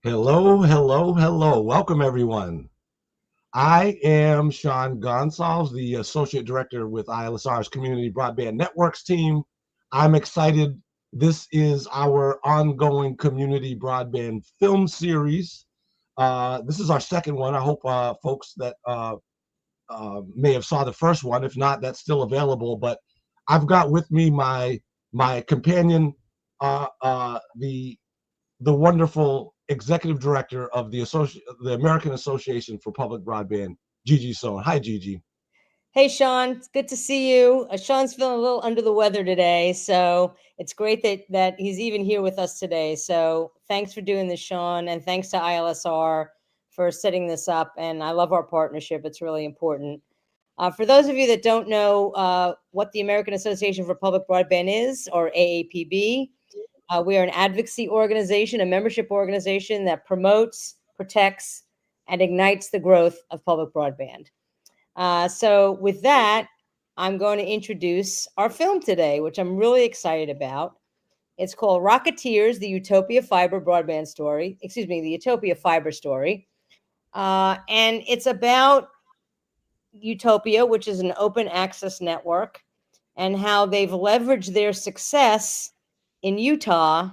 Hello, hello, hello. Welcome, everyone. I am Sean Gonsalves, the Associate Director with ILSR's Community Broadband Networks team. I'm excited. This is our ongoing community broadband film series. This is our second one. I hope folks that may have saw the first one. If not, that's still available. But I've got with me my companion, the wonderful executive director of the American Association for Public Broadband, Gigi Sohn. Hi, Gigi. Hey, Sean, it's good to see you. Sean's feeling a little under the weather today, so it's great that he's even here with us today. So thanks for doing this, Sean, and thanks to ILSR for setting this up. And I love our partnership. It's really important. For those of you that don't know what the American Association for Public Broadband is, or AAPB, we are an advocacy organization, a membership organization that promotes, protects, and ignites the growth of public broadband. So with that, I'm going to introduce our film today, which I'm really excited about. It's called Rocketeers, the UTOPIA Fiber Broadband Story. Excuse me, the UTOPIA Fiber Story. And it's about UTOPIA, which is an open access network, and how they've leveraged their success in Utah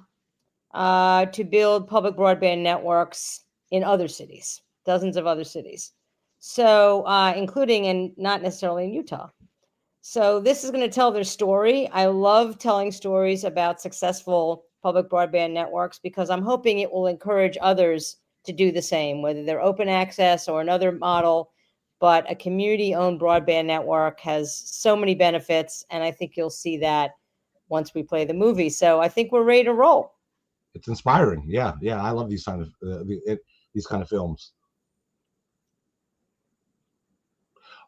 to build public broadband networks in other cities, dozens of other cities. So, including and not necessarily in Utah. So this is going to tell their story. I love telling stories about successful public broadband networks because I'm hoping it will encourage others to do the same, whether they're open access or another model. But a community-owned broadband network has so many benefits, and I think you'll see that once we play the movie. So I think we're ready to roll. It's inspiring. Yeah. I love these kind of films.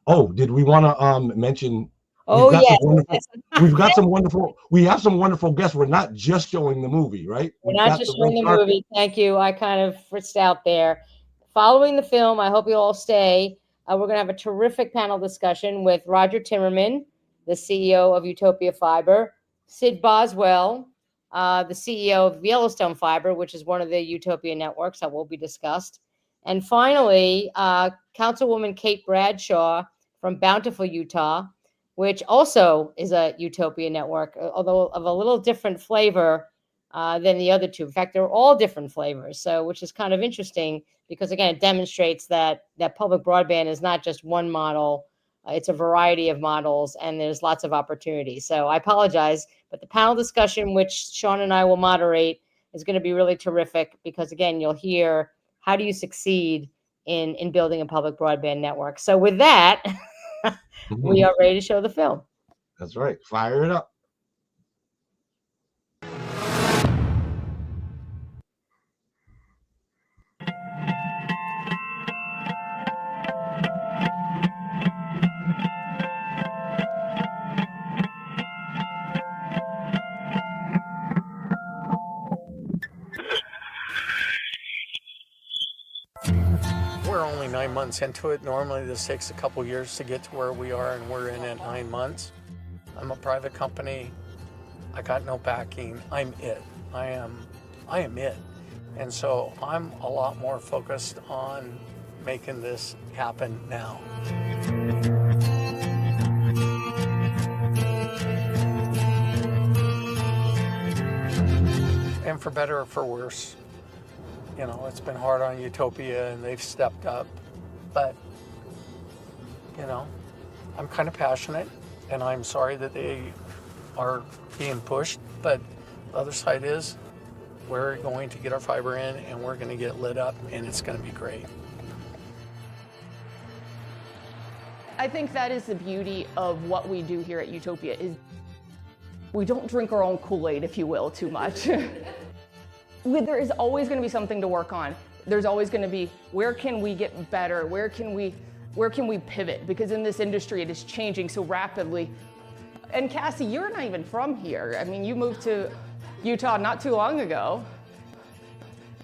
Oh, did we want to mention? Oh, yes. We have some wonderful guests. We're not just showing the movie, right? We're not just showing the movie. Thank you. I kind of fritzed out there. Following the film, I hope you all stay. We're going to have a terrific panel discussion with Roger Timmerman, the CEO of UTOPIA Fiber, Sid Boswell, the CEO of Yellowstone Fiber, which is one of the UTOPIA networks that will be discussed. And finally, Councilwoman Kate Bradshaw from Bountiful, Utah, which also is a UTOPIA network, although of a little different flavor than the other two. In fact, they're all different flavors, so which is kind of interesting because, again, it demonstrates that public broadband is not just one model. It's a variety of models, and there's lots of opportunities. So I apologize, but the panel discussion, which Sean and I will moderate, is going to be really terrific because, again, you'll hear how do you succeed in building a public broadband network. So with that, we are ready to show the film. That's right. Fire it up. We're only 9 months into it. Normally this takes a couple years to get to where we are, and we're in at 9 months. I'm a private company. I got no backing. I'm it. I am it. And so I'm a lot more focused on making this happen now. And for better or for worse, you know, it's been hard on UTOPIA and they've stepped up, but, you know, I'm kind of passionate and I'm sorry that they are being pushed, but the other side is we're going to get our fiber in and we're going to get lit up and it's going to be great. I think that is the beauty of what we do here at UTOPIA is we don't drink our own Kool-Aid, if you will, too much. There is always going to be something to work on. There's always going to be, where can we get better? Where can we pivot? Because in this industry, it is changing so rapidly. And Cassie, you're not even from here. I mean, you moved to Utah not too long ago.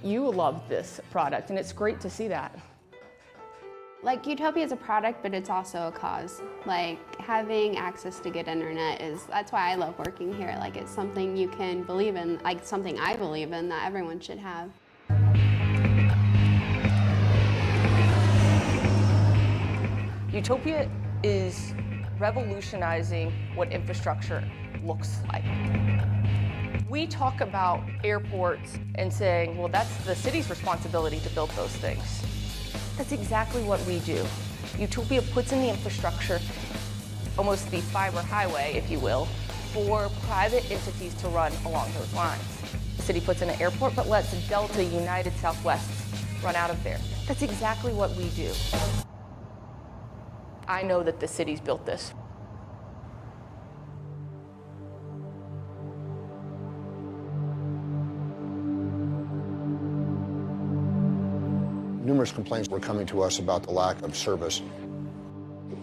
You love this product, and it's great to see that. Like, UTOPIA is a product, but it's also a cause. Like, having access to good internet that's why I love working here. Like, it's something you can believe in, like something I believe in that everyone should have. Utopia is revolutionizing what infrastructure looks like. We talk about airports and saying, well, that's the city's responsibility to build those things. That's exactly what we do. Utopia puts in the infrastructure, almost the fiber highway, if you will, for private entities to run along those lines. The city puts in an airport, but lets Delta, United, Southwest run out of there. That's exactly what we do. I know that the city's built this. Numerous complaints were coming to us about the lack of service.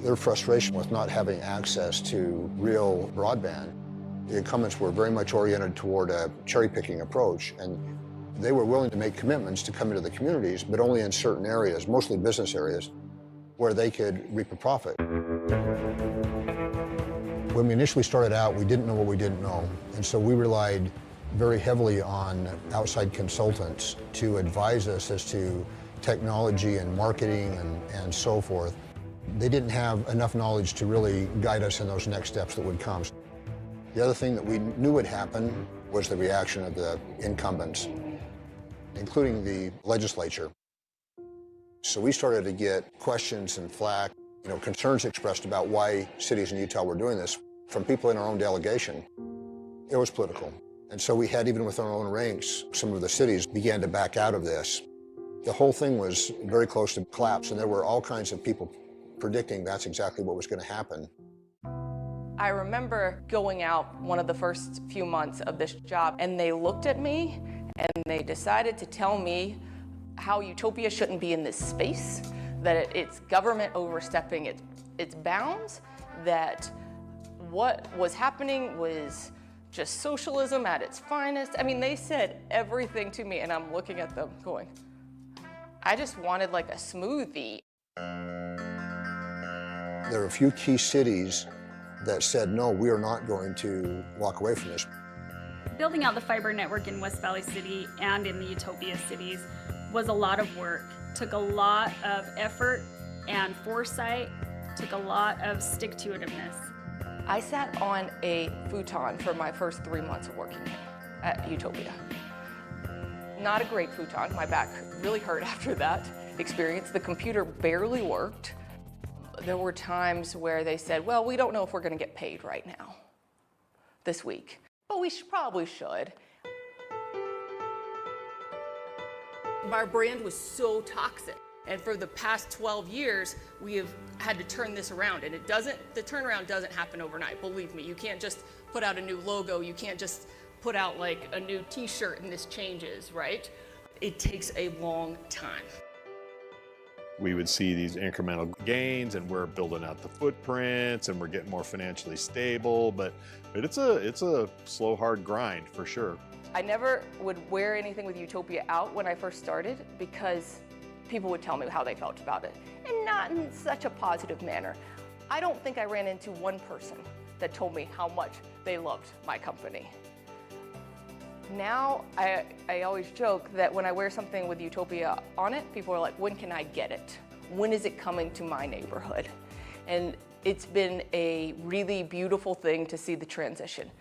Their frustration with not having access to real broadband. The incumbents were very much oriented toward a cherry-picking approach, and they were willing to make commitments to come into the communities, but only in certain areas, mostly business areas, where they could reap a profit. When we initially started out, we didn't know what we didn't know, and so we relied very heavily on outside consultants to advise us as to technology and marketing and so forth. They didn't have enough knowledge to really guide us in those next steps that would come. The other thing that we knew would happen was the reaction of the incumbents, including the legislature. So we started to get questions and flack, concerns expressed about why cities in Utah were doing this from people in our own delegation. It was political. And so we had, even with our own ranks, some of the cities began to back out of this. The whole thing was very close to collapse, and there were all kinds of people predicting that's exactly what was going to happen. I remember going out one of the first few months of this job, and they looked at me and they decided to tell me how Utopia shouldn't be in this space, that it's government overstepping its bounds, that what was happening was just socialism at its finest. I mean, they said everything to me, and I'm looking at them going, I just wanted like a smoothie. There are a few key cities that said, no, we are not going to walk away from this. Building out the fiber network in West Valley City and in the Utopia cities was a lot of work. Took a lot of effort and foresight, took a lot of stick-to-itiveness. I sat on a futon for my first 3 months of working at Utopia. Not a great futon. My back really hurt after that experience. The computer barely worked. There were times where they said, well, we don't know if we're going to get paid right now, this week, but we probably should. Our brand was so toxic. And for the past 12 years, we have had to turn this around. And the turnaround doesn't happen overnight. Believe me, you can't just put out a new logo. You can't just put out like a new t-shirt and this changes, right? It takes a long time. We would see these incremental gains, and we're building out the footprints, and we're getting more financially stable, but it's a slow, hard grind for sure. I never would wear anything with Utopia out when I first started because people would tell me how they felt about it, and not in such a positive manner. I don't think I ran into one person that told me how much they loved my company. Now, I always joke that when I wear something with Utopia on it, people are like, when can I get it? When is it coming to my neighborhood? And it's been a really beautiful thing to see the transition.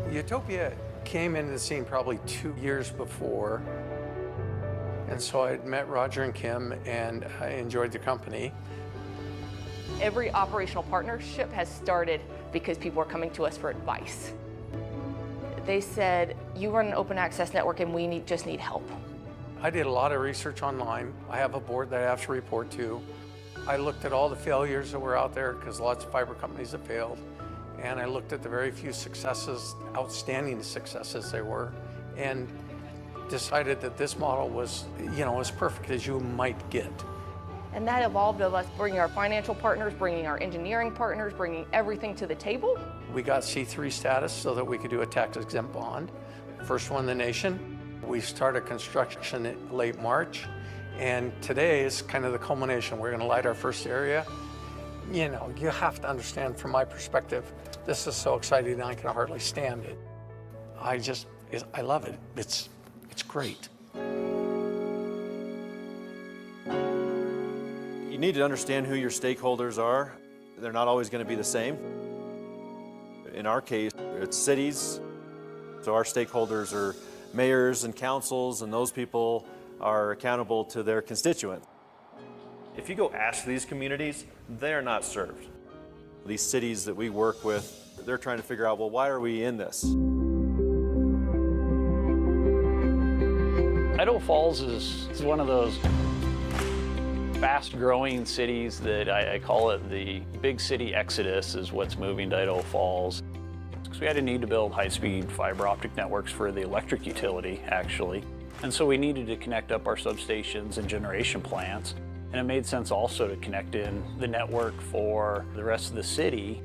Utopia came into the scene probably 2 years before. And so I met Roger and Kim, and I enjoyed the company. Every operational partnership has started because people are coming to us for advice. They said, you run an open access network and we just need help. I did a lot of research online. I have a board that I have to report to. I looked at all the failures that were out there because lots of fiber companies have failed. And I looked at the very few successes, outstanding successes they were, and decided that this model was, as perfect as you might get. And that evolved of us bringing our financial partners, bringing our engineering partners, bringing everything to the table. We got C3 status so that we could do a tax-exempt bond. First one in the nation. We started construction in late March, and today is kind of the culmination. We're going to light our first area. You have to understand from my perspective, this is so exciting I can hardly stand it. I love it. It's great. 1 year ago, I was need to understand who your stakeholders are. They're not always going to be the same. In our case, it's cities. So our stakeholders are mayors and councils, and those people are accountable to their constituents. If you go ask these communities, they're not served. These cities that we work with, they're trying to figure out, well, why are we in this? Idaho Falls is one of those fast-growing cities that I call it the big city exodus is what's moving to Idaho Falls. So we had a need to build high-speed fiber optic networks for the electric utility, actually. And so we needed to connect up our substations and generation plants. And it made sense also to connect in the network for the rest of the city.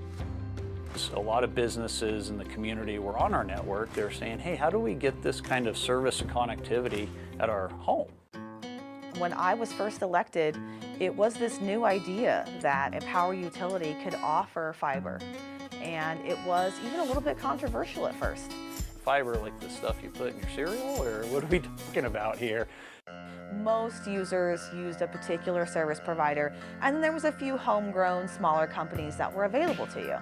So a lot of businesses in the community were on our network. They're saying, hey, how do we get this kind of service and connectivity at our home? When I was first elected, it was this new idea that a power utility could offer fiber. And it was even a little bit controversial at first. Fiber, like the stuff you put in your cereal, or what are we talking about here? Most users used a particular service provider, and then there was a few homegrown, smaller companies that were available to you.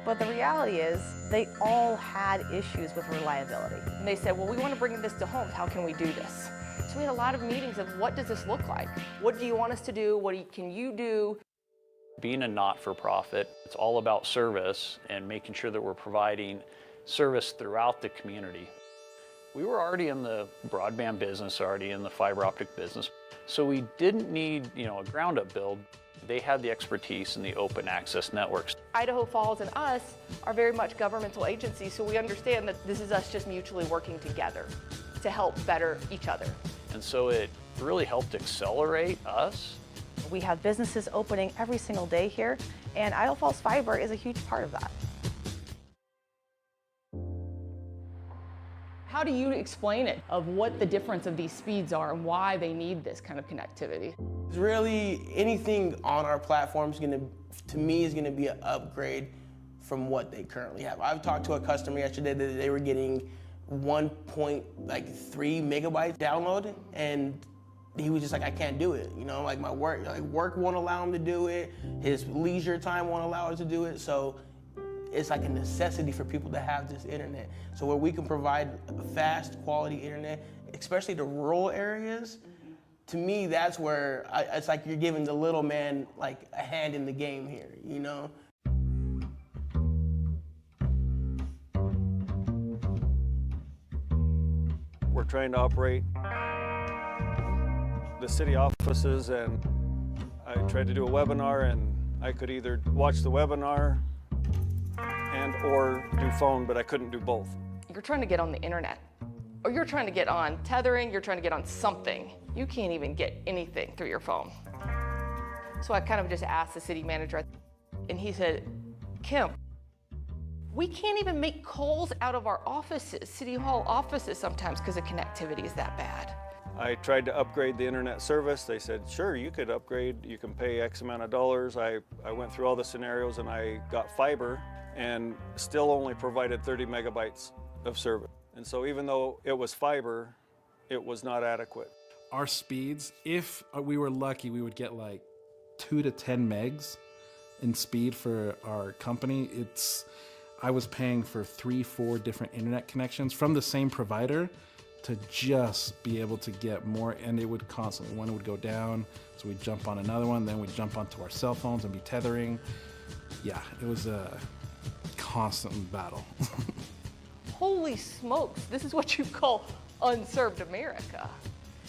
But the reality is, they all had issues with reliability. And they said, well, we want to bring this to homes. How can we do this? So we had a lot of meetings of what does this look like? What do you want us to do? What can you do? Being a not-for-profit, it's all about service and making sure that we're providing service throughout the community. We were already in the broadband business, already in the fiber optic business, so we didn't need, a ground-up build. They had the expertise in the open access networks. Idaho Falls and us are very much governmental agencies, so we understand that this is us just mutually working together to help better each other. And so it really helped accelerate us. We have businesses opening every single day here, and Idaho Falls Fiber is a huge part of that. How do you explain it, of what the difference of these speeds are and why they need this kind of connectivity? Really, anything on our platform is to me, is gonna be an upgrade from what they currently have. I've talked to a customer yesterday that they were getting 1.3 megabytes download, and he was just like, I can't do it. Like my work won't allow him to do it. His leisure time won't allow us to do it. So it's like a necessity for people to have this internet. So where we can provide fast, quality internet, especially to rural areas, to me, that's where it's like you're giving the little man like a hand in the game here, We're trying to operate the city offices, and I tried to do a webinar, and I could either watch the webinar or do phone, but I couldn't do both. You're trying to get on the internet, or you're trying to get on tethering, you're trying to get on something. You can't even get anything through your phone. So I kind of just asked the city manager, and he said, Kim, we can't even make calls out of our offices, City Hall offices sometimes, because the connectivity is that bad. I tried to upgrade the internet service. They said, sure, you could upgrade. You can pay X amount of dollars. I went through all the scenarios, and I got fiber and still only provided 30 megabytes of service. And so even though it was fiber, it was not adequate. Our speeds, if we were lucky, we would get like 2 to 10 megs in speed for our company. I was paying for 3-4 different internet connections from the same provider to just be able to get more, and it would constantly, one would go down, so we'd jump on another one, then we'd jump onto our cell phones and be tethering. Yeah, it was a constant battle. Holy smokes, this is what you call unserved America.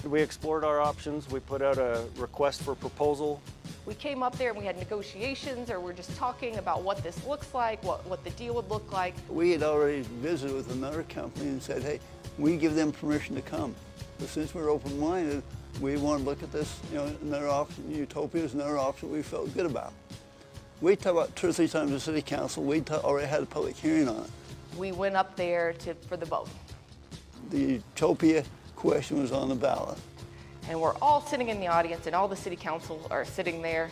We explored our options. We put out a request for proposal. We came up there and we had negotiations, or we're just talking about what this looks like, what the deal would look like. We had already visited with another company and said, hey, we give them permission to come. But since we're open-minded, we want to look at this, another option. Utopia is another option we felt good about. We talked about 2 or 3 times the city council. We already had a public hearing on it. We went up there for the vote. The Utopia question was on the ballot. And we're all sitting in the audience, and all the city council are sitting there.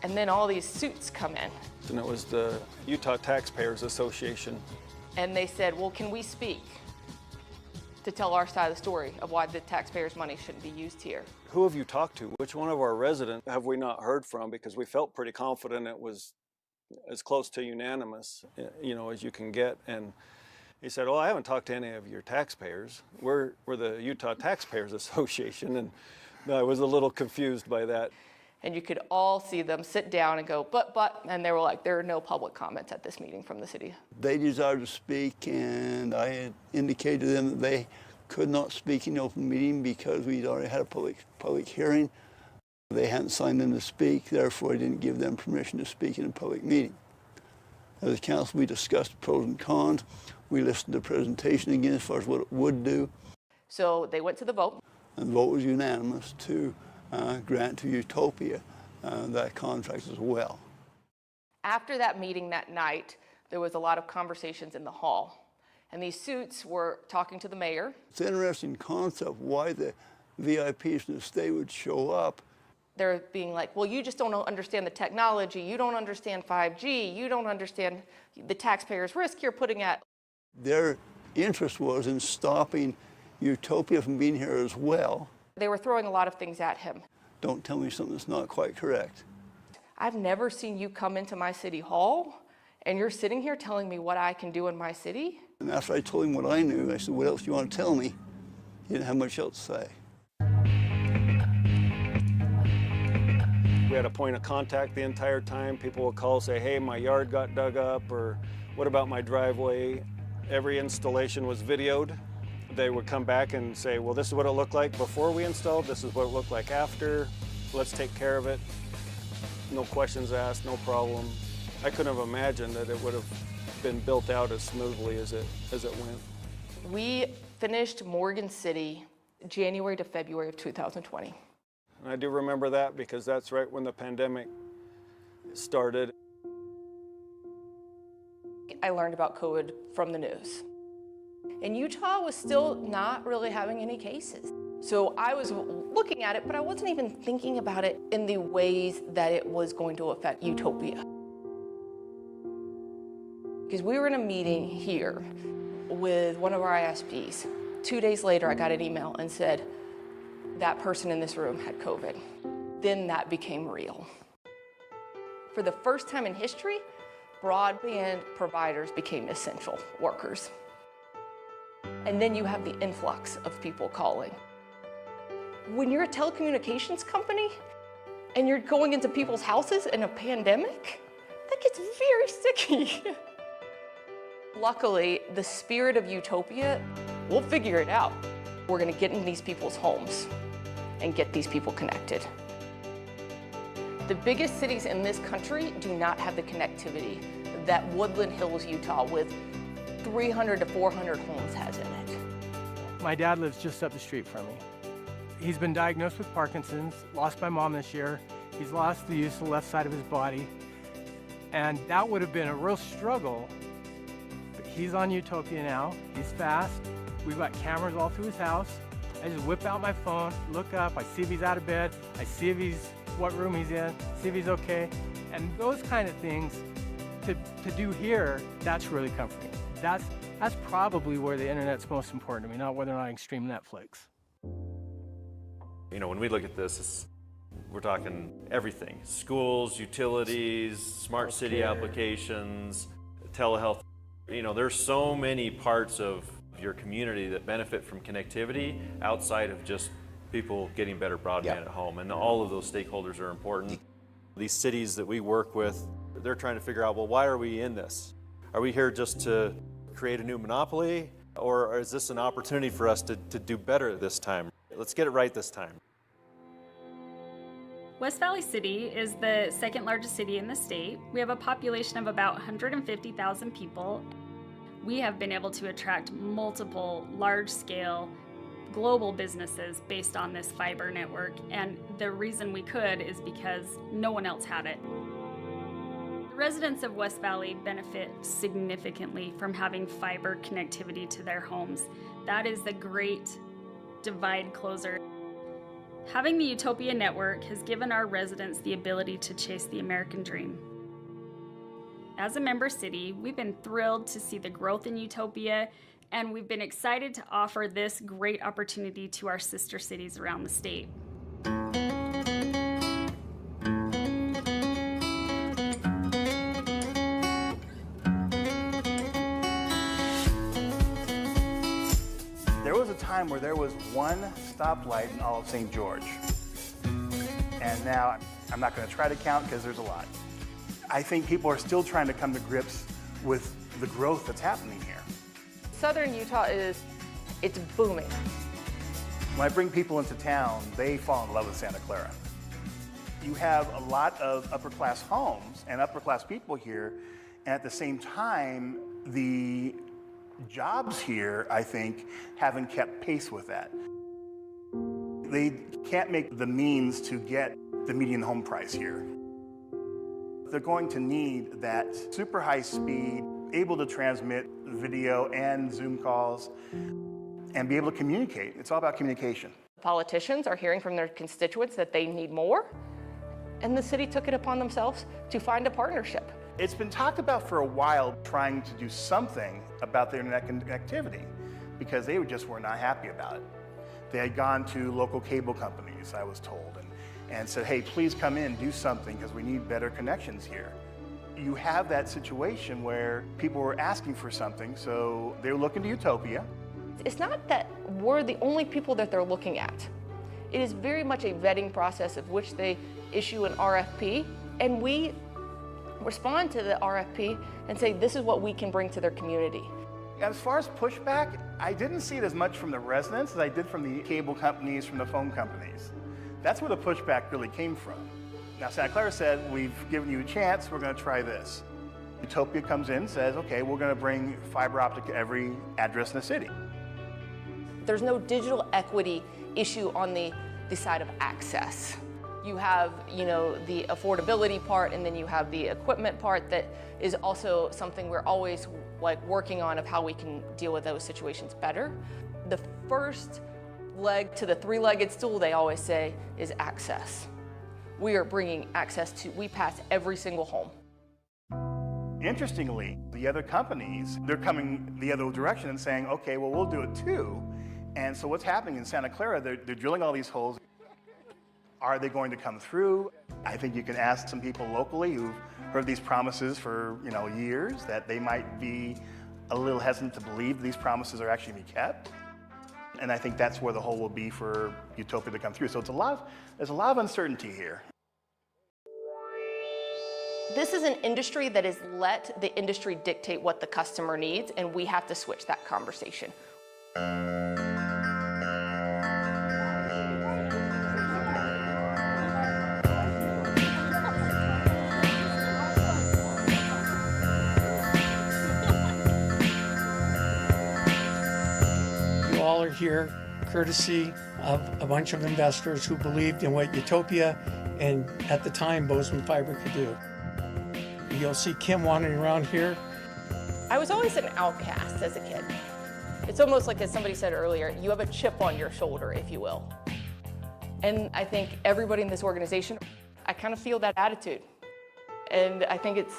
And then all these suits come in. And it was the Utah Taxpayers Association. And they said, well, can we speak? to tell our side of the story of why the taxpayers' money shouldn't be used here. Who have you talked to? Which one of our residents have we not heard from? Because we felt pretty confident it was as close to unanimous, as you can get. And he said, well, I haven't talked to any of your taxpayers. We're the Utah Taxpayers Association, and I was a little confused by that. And you could all see them sit down and go, but, and they were like, there are no public comments at this meeting from the city. They desired to speak, and I had indicated to them that they could not speak in open meeting because we'd already had a public hearing. They hadn't signed in to speak, therefore I didn't give them permission to speak in a public meeting. As a council, we discussed the pros and cons. We listened to the presentation again as far as what it would do. So they went to the vote. And the vote was unanimous to grant to Utopia that contract as well. After that meeting that night, there was a lot of conversations in the hall. And these suits were talking to the mayor. It's an interesting concept why the VIPs in the state would show up. They're being like, well, you just don't understand the technology. You don't understand 5G. You don't understand the taxpayers' risk you're putting at. Their interest was in stopping Utopia from being here as well. They were throwing a lot of things at him. Don't tell me something that's not quite correct. I've never seen you come into my city hall and you're sitting here telling me what I can do in my city. And after I told him what I knew, I said, what else do you want to tell me? He didn't have much else to say. We had a point of contact the entire time. People would call, say, hey, my yard got dug up, or what about my driveway? Every installation was videoed. They would come back and say, well, this is what it looked like before we installed, this is what it looked like after, let's take care of it. No questions asked, no problem. I couldn't have imagined that it would have been built out as smoothly as it went. We finished Morgan City January to February of 2020. And I do remember that because that's right when the pandemic started. I learned about COVID from the news. And Utah was still not really having any cases. So I was looking at it, but I wasn't even thinking about it in the ways that it was going to affect Utopia. Because we were in a meeting here with one of our ISPs. 2 days later, I got an email and said, that person in this room had COVID. Then that became real. For the first time in history, broadband providers became essential workers. And then you have the influx of people calling. When you're a telecommunications company and you're going into people's houses in a pandemic, that gets very sticky. Luckily, the spirit of Utopia, we'll figure it out. We're gonna get in these people's homes and get these people connected. The biggest cities in this country do not have the connectivity that Woodland Hills, Utah, with 300 to 400 homes has in it. My dad lives just up the street from me. He's been diagnosed with Parkinson's, lost my mom this year. He's lost the use of the left side of his body. And that would have been a real struggle. But he's on Utopia now, he's fast. We've got cameras all through his house. I just whip out my phone, look up, I see if he's out of bed, I see if what room he's in, see if he's okay. And those kind of things to do here, that's really comforting. That's probably where the internet's most important to me, not whether or not I can stream Netflix. When we look at this, we're talking everything. Schools, utilities, smart city applications, telehealth. There's so many parts of your community that benefit from connectivity outside of just people getting better broadband at home. And all of those stakeholders are important. These cities that we work with, they're trying to figure out, well, why are we in this? Are we here just to create a new monopoly? Or is this an opportunity for us to do better this time? Let's get it right this time. West Valley City is the second largest city in the state. We have a population of about 150,000 people. We have been able to attract multiple large-scale global businesses based on this fiber network, and the reason we could is because no one else had it. The residents of West Valley benefit significantly from having fiber connectivity to their homes. That is the great divide closer. Having the Utopia network has given our residents the ability to chase the American dream. As a member city, we've been thrilled to see the growth in Utopia and we've been excited to offer this great opportunity to our sister cities around the state. There was a time where there was one stoplight in all of St. George. And now I'm not going to try to count because there's a lot. I think people are still trying to come to grips with the growth that's happening here. Southern Utah it's booming. When I bring people into town, they fall in love with Santa Clara. You have a lot of upper class homes and upper class people here, and at the same time, the jobs here, I think, haven't kept pace with that. They can't make the means to get the median home price here. They're going to need that super high speed, able to transmit video and Zoom calls, and be able to communicate. It's all about communication. Politicians are hearing from their constituents that they need more, and the city took it upon themselves to find a partnership. It's been talked about for a while, trying to do something about the internet connectivity, because they just were not happy about it. They had gone to local cable companies, I was told, and said, hey, please come in, do something, because we need better connections here. You have that situation where people were asking for something, so they were looking to Utopia. It's not that we're the only people that they're looking at. It is very much a vetting process of which they issue an RFP, and we respond to the RFP and say, this is what we can bring to their community. As far as pushback, I didn't see it as much from the residents as I did from the cable companies, from the phone companies. That's where the pushback really came from. Now, Santa Clara said, we've given you a chance, we're going to try this. Utopia comes in and says, okay, we're going to bring fiber optic to every address in the city. There's no digital equity issue on the side of access. You have, the affordability part, and then you have the equipment part that is also something we're always working on of how we can deal with those situations better. The first leg to the three-legged stool, they always say, is access. We are bringing access we pass every single home. Interestingly, the other companies, they're coming the other direction and saying, okay, well, we'll do it too. And so what's happening in Santa Clara, they're drilling all these holes. Are they going to come through? I think you can ask some people locally who've heard these promises for years that they might be a little hesitant to believe these promises are actually going to be kept. And I think that's where the hole will be for Utopia to come through. So there's a lot of uncertainty here. This is an industry that has let the industry dictate what the customer needs, and we have to switch that conversation. You all are here courtesy of a bunch of investors who believed in what Utopia and, at the time, Bozeman Fiber could do. You'll see Kim wandering around here. I was always an outcast as a kid. It's almost like, as somebody said earlier, you have a chip on your shoulder, if you will. And I think everybody in this organization, I kind of feel that attitude. And I think it's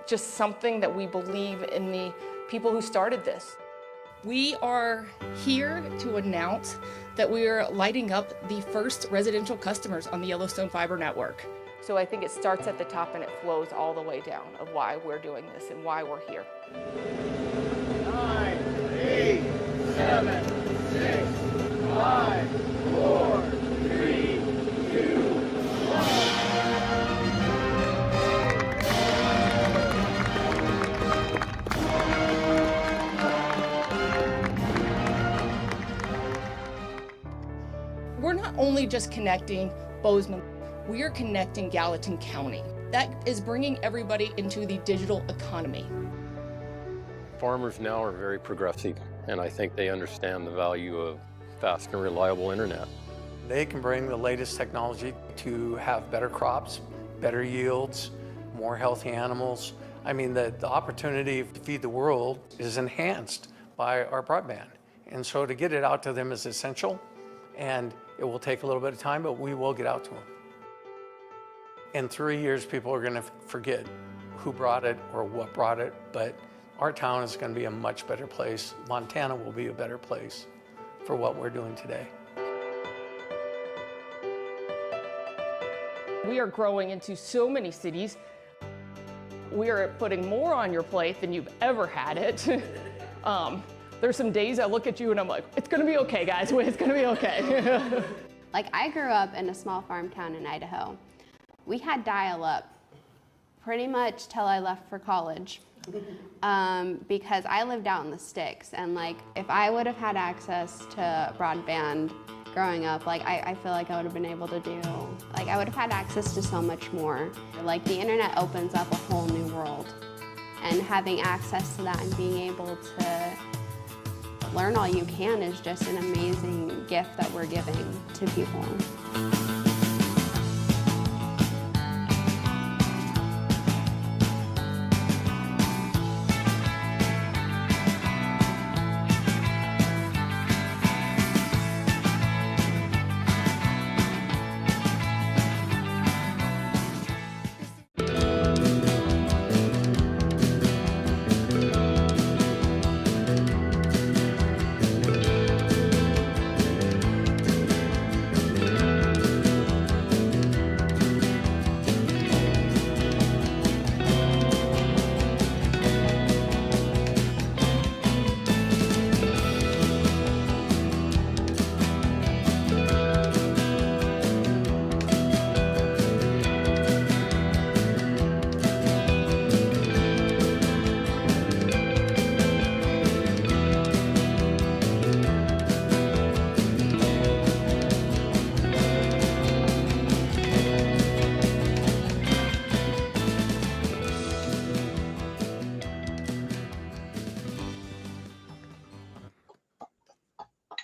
just something that we believe in the people who started this. We are here to announce that we are lighting up the first residential customers on the Yellowstone Fiber Network. So I think it starts at the top and it flows all the way down of why we're doing this and why we're here. 9, 8, 7, 6, 5, 4, 3, 2, 1. We're not only just connecting Bozeman, we are connecting Gallatin County. That is bringing everybody into the digital economy. Farmers now are very progressive, and I think they understand the value of fast and reliable internet. They can bring the latest technology to have better crops, better yields, more healthy animals. I mean, the opportunity to feed the world is enhanced by our broadband. And so to get it out to them is essential, and it will take a little bit of time, but we will get out to them. In 3 years, people are going to forget who brought it or what brought it, but our town is going to be a much better place. Montana will be a better place for what we're doing today. We are growing into so many cities. We are putting more on your plate than you've ever had it. There's some days I look at you and I'm like, it's gonna be okay, guys, it's gonna be okay. Like, I grew up in a small farm town in Idaho. We had dial-up pretty much till I left for college, because I lived out in the sticks, and like, if I would have had access to broadband growing up, like, I feel like I would have been able to do, like, I would have had access to so much more. Like, the internet opens up a whole new world, and having access to that and being able to learn all you can is just an amazing gift that we're giving to people.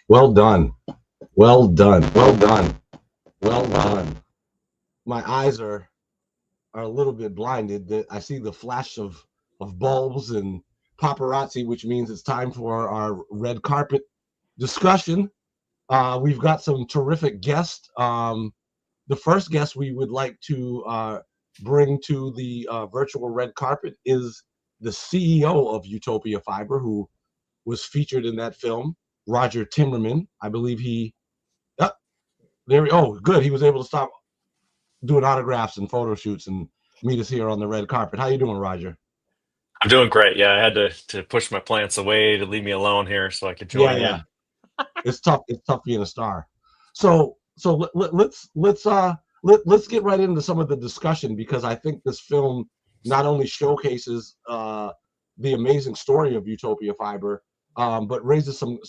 Well done. Well done. Well done. Well done. My eyes are a little bit blinded. I see the flash of bulbs and paparazzi, which means it's time for our red carpet discussion. We've got some terrific guests. The first guest we would like to bring to the virtual red carpet is the CEO of UTOPIA Fiber, who was featured in that film, Roger Timmerman. I believe he, good. He was able to stop doing autographs and photo shoots and meet us here on the red carpet. How you doing, Roger? I'm doing great. Yeah, I had to push my plants away to leave me alone here so I could join in. It's tough. It's tough being a star. So let's get right into some of the discussion, because I think this film not only showcases the amazing story of UTOPIA Fiber, but raises some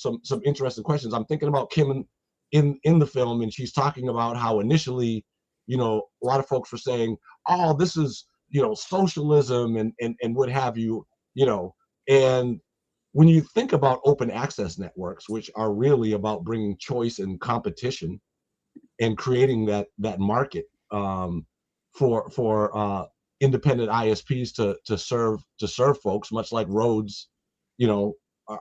interesting questions. I'm thinking about Kim in the film, and she's talking about how initially, a lot of folks were saying, "Oh, this is socialism and what have you," and when you think about open access networks, which are really about bringing choice and competition and creating that market for independent ISPs to serve folks, much like roads,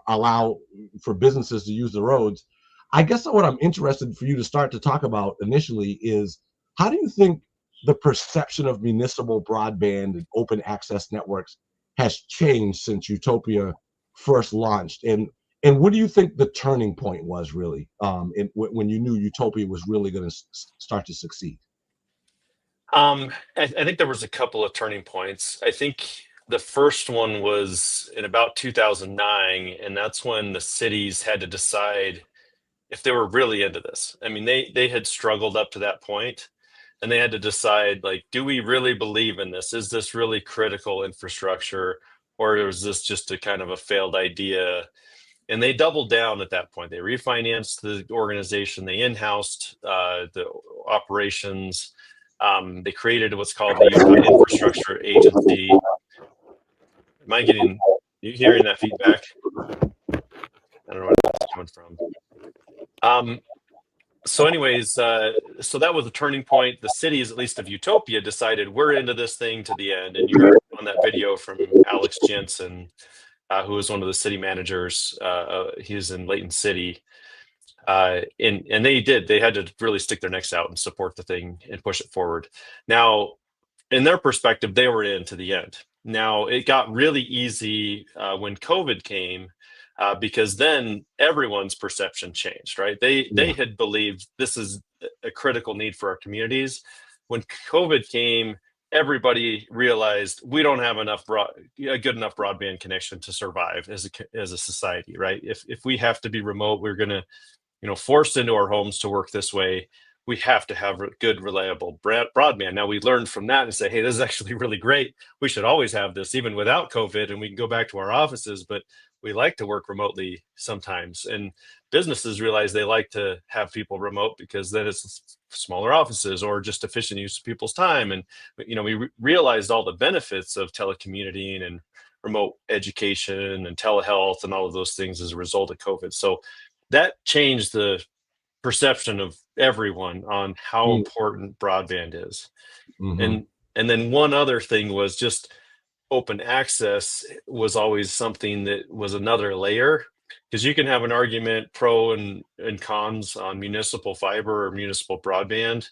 allow for businesses to use the roads. I guess what I'm interested for you to start to talk about initially is, how do you think the perception of municipal broadband and open access networks has changed since UTOPIA first launched, and what do you think the turning point was really when you knew UTOPIA was really going to start to succeed? I think there was a couple of turning points. I think the first one was in about 2009, and that's when the cities had to decide if they were really into this. I mean, they had struggled up to that point, and they had to decide, like, do we really believe in this? Is this really critical infrastructure? Or is this just a kind of a failed idea? And they doubled down at that point. They refinanced the organization. They in-housed the operations. They created what's called the Utah Infrastructure Agency. You hearing that feedback? I don't know where that's coming from. So anyways, so that was a turning point. The cities, at least of UTOPIA, decided we're into this thing to the end. And you heard on that video from Alex Jensen, who was one of the city managers. He was in Layton City. And they had to really stick their necks out and support the thing and push it forward. Now, in their perspective, they were in to the end. Now, it got really easy when COVID came, because then everyone's perception changed, right? They had believed this is a critical need for our communities. When COVID came, everybody realized we don't have a good enough broadband connection to survive as a society, right? If we have to be remote, we're going to, forced into our homes to work this way. We have to have good, reliable broadband. Now, we learned from that and say, hey, this is actually really great. We should always have this, even without COVID, and we can go back to our offices, but we like to work remotely sometimes. And businesses realize they like to have people remote because then it's smaller offices or just efficient use of people's time. And, we realized all the benefits of telecommuting and remote education and telehealth and all of those things as a result of COVID. So that changed the perception of everyone on how important broadband is. And then one other thing was just open access was always something that was another layer, because you can have an argument pro and cons on municipal fiber or municipal broadband.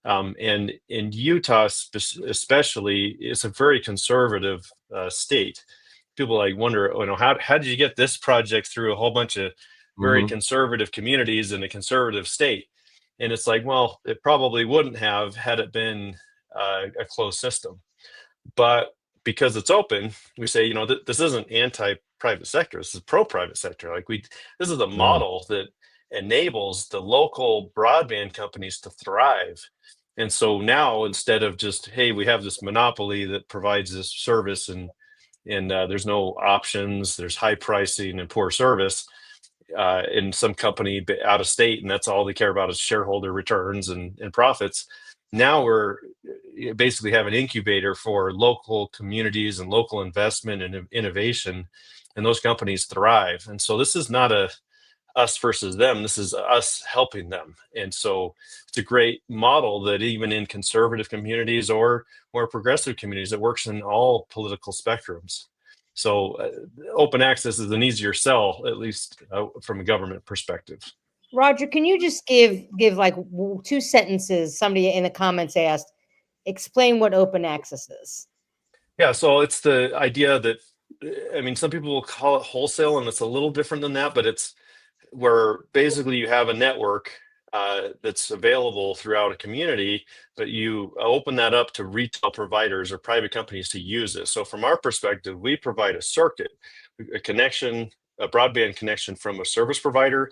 And in Utah especially, it's a very conservative state. People wonder, how did you get this project through a whole bunch of very conservative communities in a conservative state? And it's well, it probably wouldn't have had it been a closed system. But because it's open, we say, this isn't anti-private sector. This is pro-private sector. This is a model that enables the local broadband companies to thrive. And so now, instead of just, hey, we have this monopoly that provides this service and there's no options, there's high pricing and poor service in some company out of state, and that's all they care about is shareholder returns and profits. Now we're basically have an incubator for local communities and local investment and innovation, and those companies thrive. And so this is not a us versus them. This is us helping them. And so it's a great model that even in conservative communities or more progressive communities, it works in all political spectrums. So open access is an easier sell, at least from a government perspective. Roger, can you just give 2 sentences? Somebody in the comments asked, explain what open access is. Yeah, so it's the idea that, some people will call it wholesale, and it's a little different than that, but it's where basically you have a network that's available throughout a community, but you open that up to retail providers or private companies to use it. So from our perspective, we provide a circuit, a connection, a broadband connection from a service provider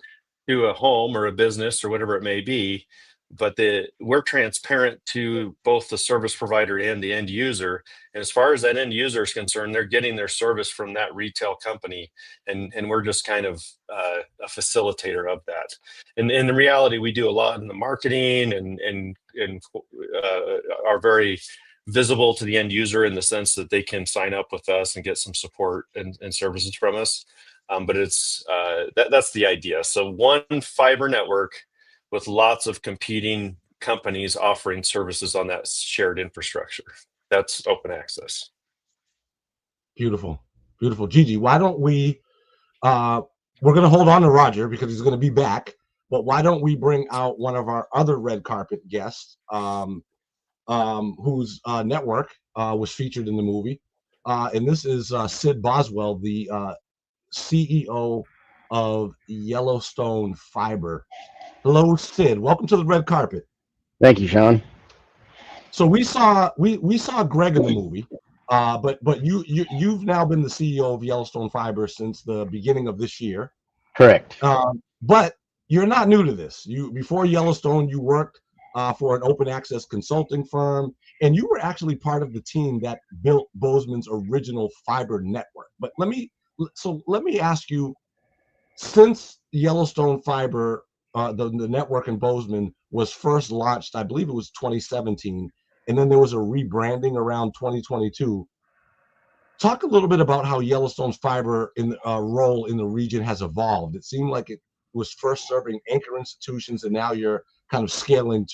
to a home or a business or whatever it may be. But we're transparent to both the service provider and the end user. And as far as that end user is concerned, they're getting their service from that retail company. And we're just kind of a facilitator of that. And in reality, we do a lot in the marketing and are very visible to the end user in the sense that they can sign up with us and get some support and services from us. But it's that's the idea. So one fiber network with lots of competing companies offering services on that shared infrastructure. That's open access. Beautiful, beautiful. Gigi, why don't we, we're going to hold on to Roger because he's going to be back, but why don't we bring out one of our other red carpet guests whose network was featured in the movie. And this is Sid Boswell, the CEO of Yellowstone Fiber. Hello, Sid. Welcome to the red carpet. Thank you, Sean. So we saw Greg in the movie, but you've now been the CEO of Yellowstone Fiber since the beginning of this year. Correct. But you're not new to this. Before Yellowstone, you worked for an open access consulting firm, and you were actually part of the team that built Bozeman's original fiber network. But let me ask you, since Yellowstone Fiber, the network in Bozeman was first launched, I believe it was 2017, and then there was a rebranding around 2022. Talk a little bit about how Yellowstone's fiber role in the region has evolved. It seemed like it was first serving anchor institutions, and now you're kind of scaling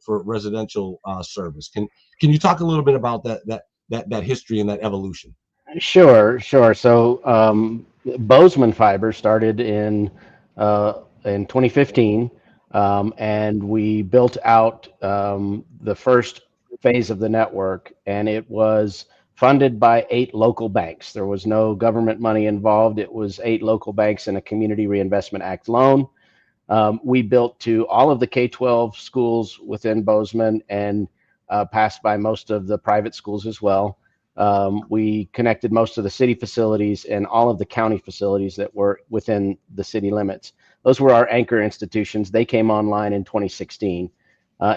for residential service. Can you talk a little bit about that history and that evolution? Sure. So Bozeman Fiber started in 2015, and we built out the first phase of the network, and it was funded by 8 local banks. There was no government money involved. It was 8 local banks and a Community Reinvestment Act loan. We built to all of the K-12 schools within Bozeman and passed by most of the private schools as well. We connected most of the city facilities and all of the county facilities that were within the city limits. Those were our anchor institutions. They came online in 2016.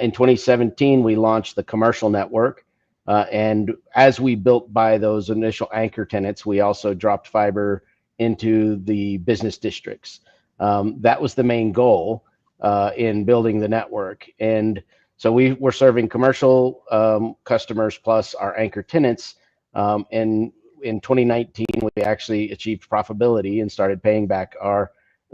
In 2017, we launched the commercial network. And as we built by those initial anchor tenants, we also dropped fiber into the business districts. That was the main goal in building the network. And so we were serving commercial customers plus our anchor tenants. And in 2019, we actually achieved profitability and started paying back our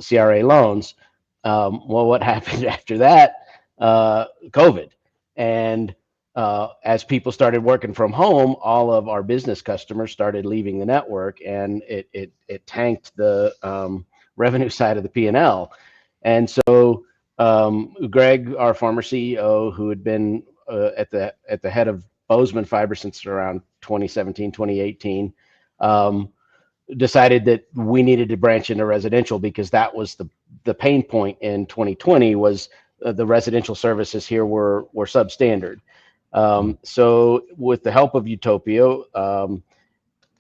CRA loans. Well, what happened after that? COVID. And as people started working from home, all of our business customers started leaving the network, and it tanked the revenue side of the P&L. And so Greg, our former CEO, who had been at the head of Bozeman Fiber since around 2017, 2018, decided that we needed to branch into residential because that was the pain point in 2020 was the residential services here were substandard. So with the help of Utopia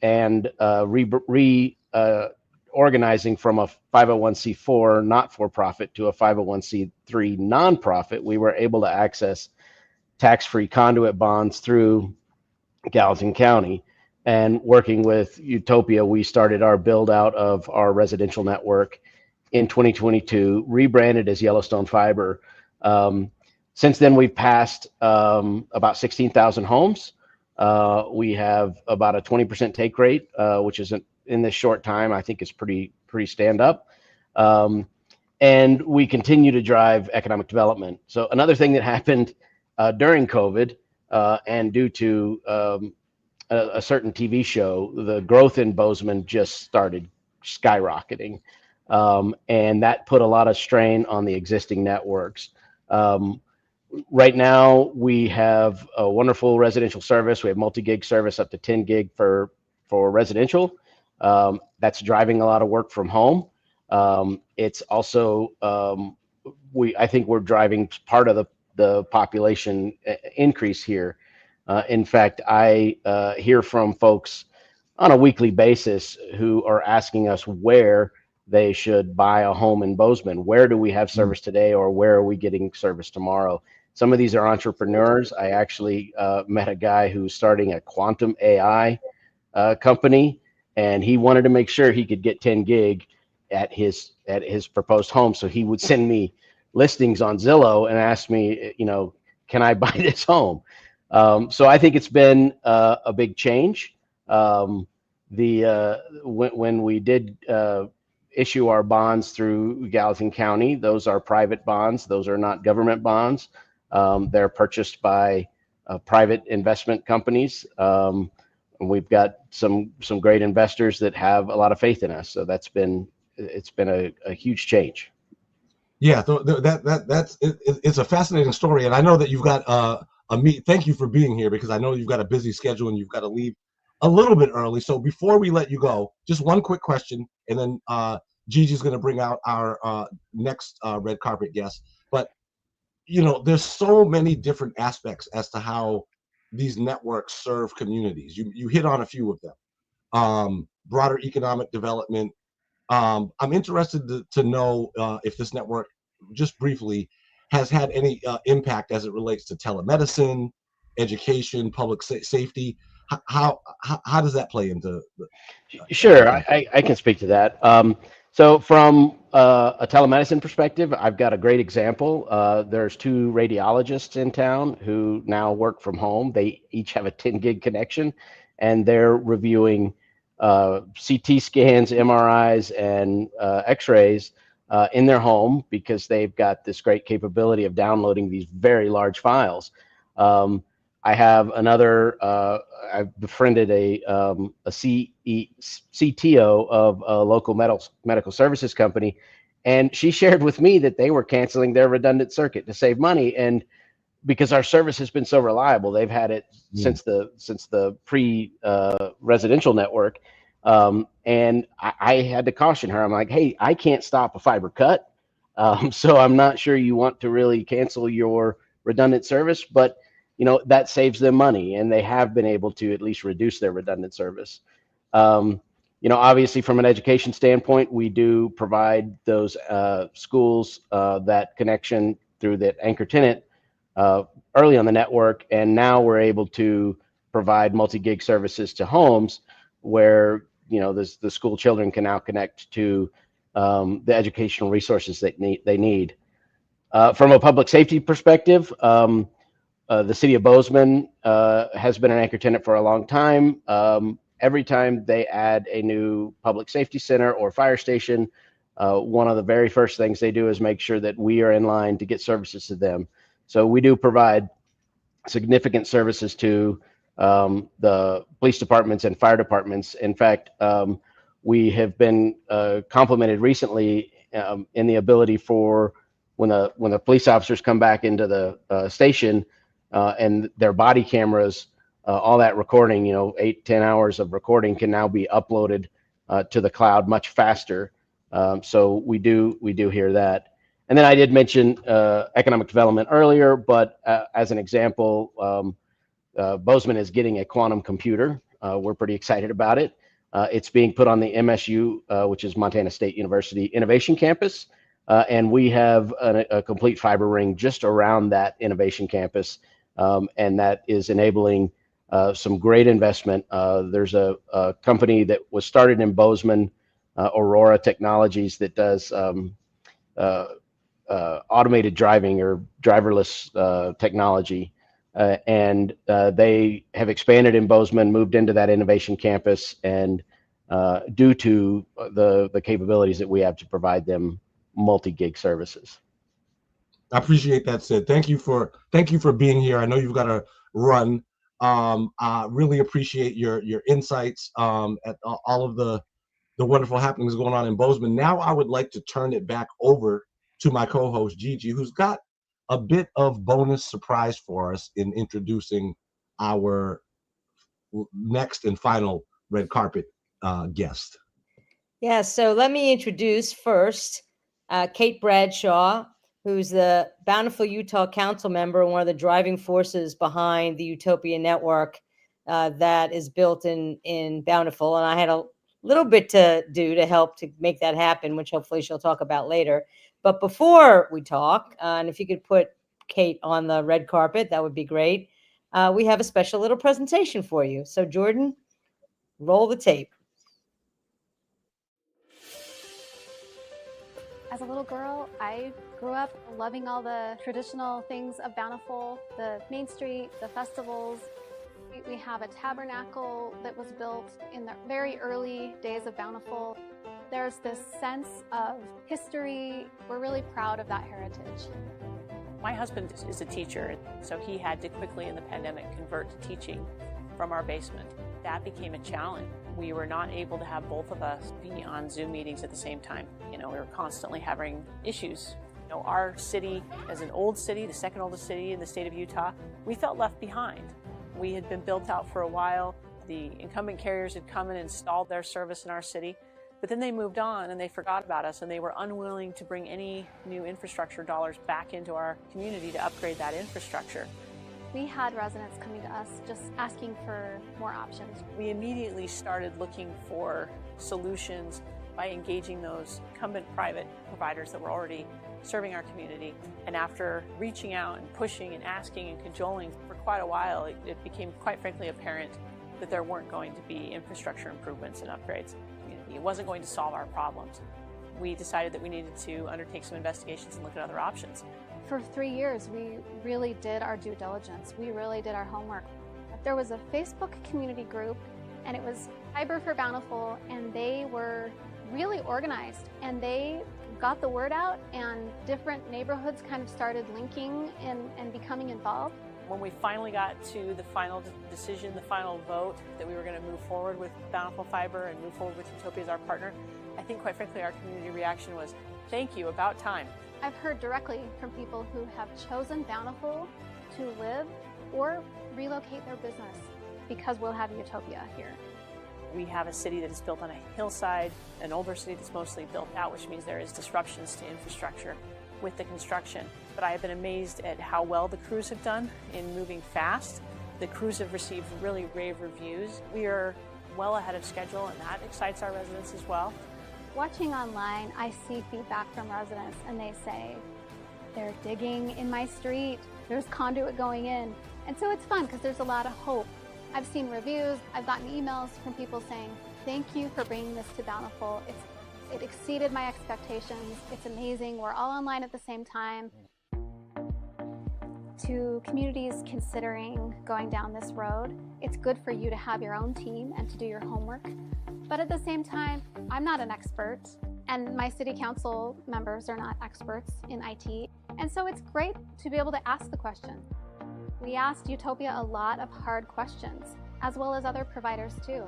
and organizing from a 501c4 not-for-profit to a 501c3 nonprofit, we were able to access tax-free conduit bonds through Gallatin County. And working with Utopia, we started our build out of our residential network in 2022, rebranded as Yellowstone Fiber. Since then, we've passed about 16,000 homes. We have about a 20% take rate, which is in this short time, I think is pretty stand up. And we continue to drive economic development. So another thing that happened during COVID and due to a certain TV show, the growth in Bozeman just started skyrocketing. And that put a lot of strain on the existing networks. Right now, we have a wonderful residential service. We have multi-gig service up to 10 gig for residential. That's driving a lot of work from home. It's also, I think we're driving part of the population increase here. In fact, I hear from folks on a weekly basis who are asking us where they should buy a home in Bozeman. Where do we have service today, or where are we getting service tomorrow? Some of these are entrepreneurs. I actually met a guy who's starting a quantum AI company, and he wanted to make sure he could get 10 gig at his proposed home. So he would send me listings on Zillow and ask me, can I buy this home? So I think it's been a big change. When we did issue our bonds through Gallatin County, those are private bonds. Those are not government bonds. They're purchased by private investment companies. We've got some great investors that have a lot of faith in us. So it's been a huge change. Yeah, it's a fascinating story, and I know that you've got thank you for being here, because I know you've got a busy schedule and you've got to leave a little bit early. So before we let you go, just one quick question, and then Gigi's going to bring out our next red carpet guest. But there's so many different aspects as to how these networks serve communities. You hit on a few of them. Broader economic development. I'm interested to know if this network, just briefly, has had any impact as it relates to telemedicine, education, public safety. How does that play into? Sure, I can speak to that. So from a telemedicine perspective, I've got a great example. There's 2 radiologists in town who now work from home. They each have a 10 gig connection, and they're reviewing CT scans, MRIs, and X-rays in their home because they've got this great capability of downloading these very large files. I have another. I've befriended a CTO of a local medical services company, and she shared with me that they were canceling their redundant circuit to save money. And because our service has been so reliable. They've had it since the pre-residential network. And I had to caution her. I'm like, hey, I can't stop a fiber cut. So I'm not sure you want to really cancel your redundant service, but that saves them money, and they have been able to at least reduce their redundant service. Obviously from an education standpoint, we do provide those schools that connection through that anchor tenant early on the network, and now we're able to provide multi-gig services to homes where the school children can now connect to the educational resources they need. From a public safety perspective, the city of Bozeman has been an anchor tenant for a long time. Every time they add a new public safety center or fire station, one of the very first things they do is make sure that we are in line to get services to them. So we do provide significant services to the police departments and fire departments. In fact, we have been complimented recently in the ability for when the police officers come back into the station and their body cameras, all that recording, 8-10 hours of recording can now be uploaded to the cloud much faster. So we do hear that. And then I did mention economic development earlier, but as an example, Bozeman is getting a quantum computer. We're pretty excited about it. It's being put on the MSU, which is Montana State University Innovation Campus. And we have a complete fiber ring just around that innovation campus. And that is enabling some great investment. There's a company that was started in Bozeman, Aurora Technologies, that does automated driving or driverless technology. And they have expanded in Bozeman, moved into that innovation campus, and due to the capabilities that we have to provide them multi-gig services. I appreciate that, Sid. Thank you for being here. I know you've got to run. I really appreciate your insights at all of the wonderful happenings going on in Bozeman. Now I would like to turn it back over to my co-host Gigi, who's got a bit of bonus surprise for us in introducing our next and final red carpet guest. Yeah, so let me introduce first Kate Bradshaw, who's the Bountiful Utah Council member and one of the driving forces behind the Utopia network that is built in Bountiful. And I had a little bit to do to help to make that happen, which hopefully she'll talk about later. But before we talk, and if you could put Kate on the red carpet, that would be great. We have a special little presentation for you. So Jordan, roll the tape. As a little girl, I grew up loving all the traditional things of Bountiful, the Main Street, the festivals. We have a tabernacle that was built in the very early days of Bountiful. There's this sense of history. We're really proud of that heritage. My husband is a teacher, so he had to quickly in the pandemic convert to teaching from our basement. That became a challenge. We were not able to have both of us be on Zoom meetings at the same time. We were constantly having issues. Our city, as an old city, the second oldest city in the state of Utah, we felt left behind. We had been built out for a while. The incumbent carriers had come and installed their service in our city, but then they moved on and they forgot about us, and they were unwilling to bring any new infrastructure dollars back into our community to upgrade that infrastructure. We had residents coming to us just asking for more options. We immediately started looking for solutions by engaging those incumbent private providers that were already serving our community. And after reaching out and pushing and asking and cajoling for quite a while, it became quite frankly apparent that there weren't going to be infrastructure improvements and upgrades. It wasn't going to solve our problems. We decided that we needed to undertake some investigations and look at other options. For 3 years, we really did our due diligence. We really did our homework. There was a Facebook community group, and it was Fiber for Bountiful, and they were really organized, and they got the word out, and different neighborhoods kind of started linking and becoming involved. When we finally got to the final decision, the final vote, that we were going to move forward with Bountiful Fiber and move forward with Utopia as our partner, I think quite frankly our community reaction was, thank you, about time. I've heard directly from people who have chosen Bountiful to live or relocate their business because we'll have Utopia here. We have a city that is built on a hillside, an older city that's mostly built out, which means there is disruptions to infrastructure with the construction. But I have been amazed at how well the crews have done in moving fast. The crews have received really rave reviews. We are well ahead of schedule, and that excites our residents as well. Watching online, I see feedback from residents, and they say, they're digging in my street, there's conduit going in. And so it's fun because there's a lot of hope. I've seen reviews, I've gotten emails from people saying, thank you for bringing this to Bountiful. It exceeded my expectations. It's amazing. We're all online at the same time. To communities considering going down this road, it's good for you to have your own team and to do your homework. But at the same time, I'm not an expert, and my city council members are not experts in IT. And so it's great to be able to ask the question. We asked Utopia a lot of hard questions, as well as other providers too,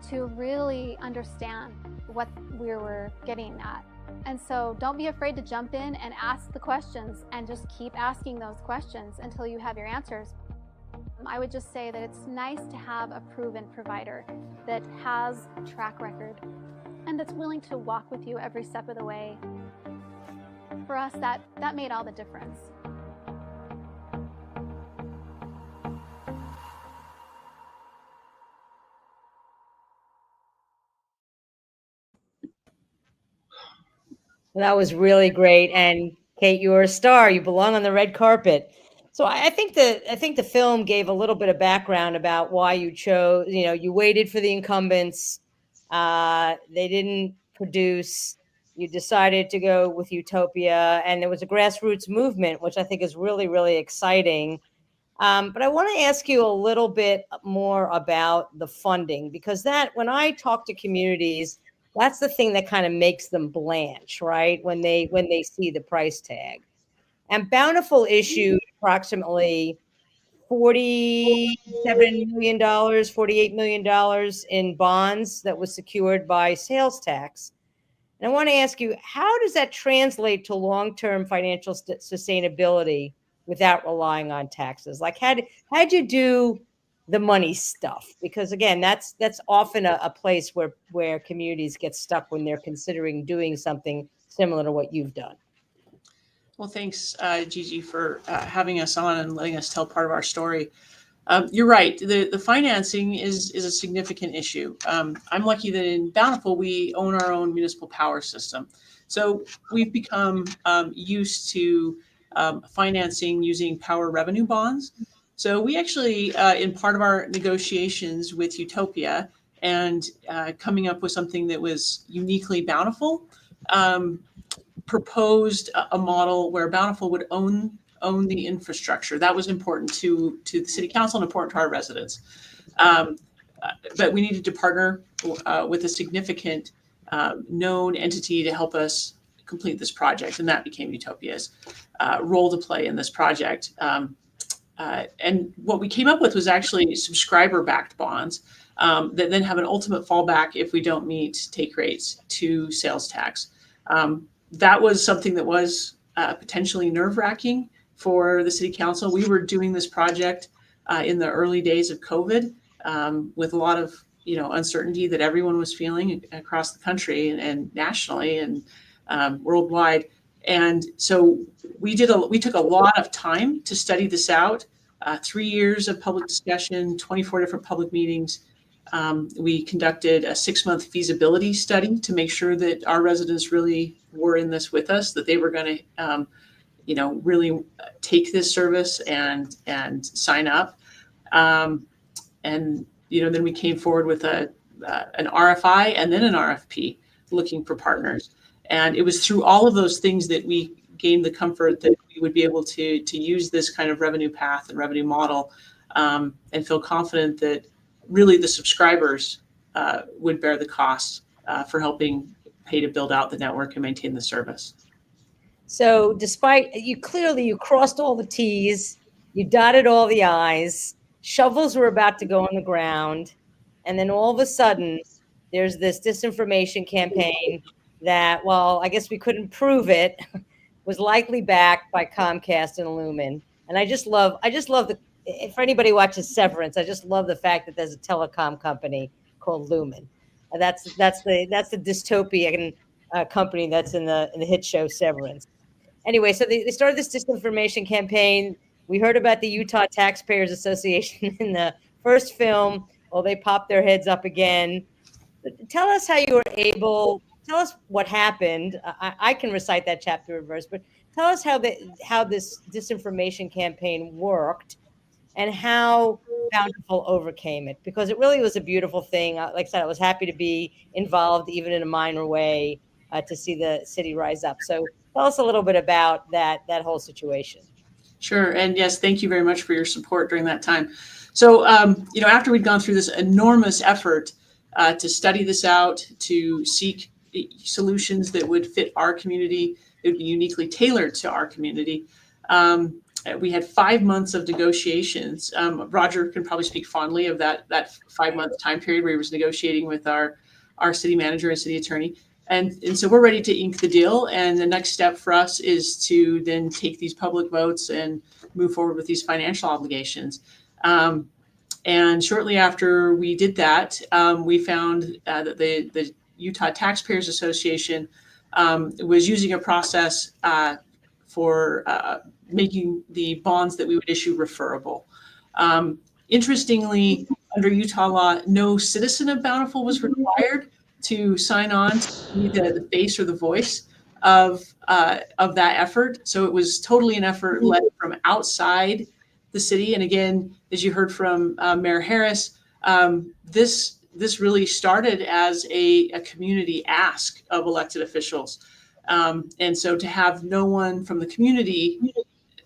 to really understand what we were getting at. And so don't be afraid to jump in and ask the questions, and just keep asking those questions until you have your answers. I would just say that it's nice to have a proven provider that has a track record and that's willing to walk with you every step of the way. For us, that made all the difference. That was really great. And Kate, you're a star. You belong on the red carpet. So I think the film gave a little bit of background about why you chose, you waited for the incumbents. They didn't produce. You decided to go with Utopia, and there was a grassroots movement, which I think is really, really exciting. But I want to ask you a little bit more about the funding, because when I talk to communities, that's the thing that kind of makes them blanch, right? When they see the price tag. And Bountiful issued approximately $47 million, $48 million in bonds that was secured by sales tax. And I want to ask you, how does that translate to long-term financial sustainability without relying on taxes? Like, how'd you do the money stuff? Because again, that's often a place where communities get stuck when they're considering doing something similar to what you've done. Well, thanks, Gigi, for having us on and letting us tell part of our story. You're right. The financing is a significant issue. I'm lucky that in Bountiful, we own our own municipal power system. So we've become used to financing using power revenue bonds. So we actually, in part of our negotiations with Utopia and coming up with something that was uniquely Bountiful, proposed a model where Bountiful would own the infrastructure. That was important to the city council and important to our residents. But we needed to partner with a significant known entity to help us complete this project, and that became Utopia's role to play in this project. And what we came up with was actually subscriber-backed bonds that then have an ultimate fallback if we don't meet take rates to sales tax. That was something that was potentially nerve-wracking for the city council. We were doing this project in the early days of COVID with a lot of uncertainty that everyone was feeling across the country and nationally and worldwide. And so we took a lot of time to study this out. 3 years of public discussion, 24 different public meetings. We conducted a 6-month feasibility study to make sure that our residents really were in this with us, that they were going to, really take this service and sign up. And then we came forward with an RFI and then an RFP looking for partners. And it was through all of those things that we gained the comfort that we would be able to use this kind of revenue path and revenue model and feel confident that really the subscribers would bear the cost for helping pay to build out the network and maintain the service. So despite you crossed all the T's, you dotted all the I's, shovels were about to go on the ground, and then all of a sudden there's this disinformation campaign that, well, I guess we couldn't prove it, was likely backed by Comcast and Lumen. And I just love the, if anybody watches Severance, I just love the fact that there's a telecom company called Lumen. That's the dystopian company that's in the hit show Severance. Anyway, so they started this disinformation campaign. We heard about the Utah Taxpayers Association in the first film. Well, they popped their heads up again. Tell us how you were able. Tell us what happened. I can recite that chapter and verse, but tell us how this disinformation campaign worked and how Bountiful overcame it, because it really was a beautiful thing. Like I said, I was happy to be involved, even in a minor way, to see the city rise up. So tell us a little bit about that whole situation. Sure. And yes, thank you very much for your support during that time. So, after we'd gone through this enormous effort to study this out, to seek solutions that would fit our community, that would be uniquely tailored to our community, we had 5 months of negotiations. Roger can probably speak fondly of that 5-month time period where he was negotiating with our city manager and city attorney. And so we're ready to ink the deal. And the next step for us is to then take these public votes and move forward with these financial obligations. And shortly after we did that, we found that the Utah Taxpayers Association was using a process for making the bonds that we would issue referable. Interestingly, under Utah law, no citizen of Bountiful was required to sign on to be the face or the voice of that effort. So it was totally an effort led from outside the city. And again, as you heard from Mayor Harris, this really started as a community ask of elected officials. And so to have no one from the community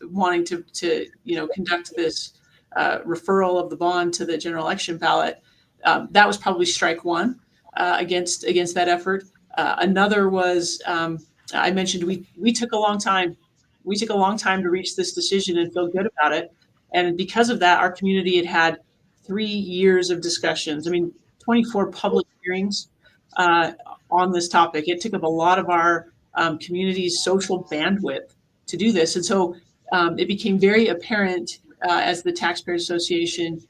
wanting to conduct this referral of the bond to the general election ballot, that was probably strike one against that effort. Another was, I mentioned we took a long time. We took a long time to reach this decision and feel good about it. And because of that, our community had 3 years of discussions. 24 public hearings on this topic. It took up a lot of our community's social bandwidth to do this. And so it became very apparent as the Taxpayers Association,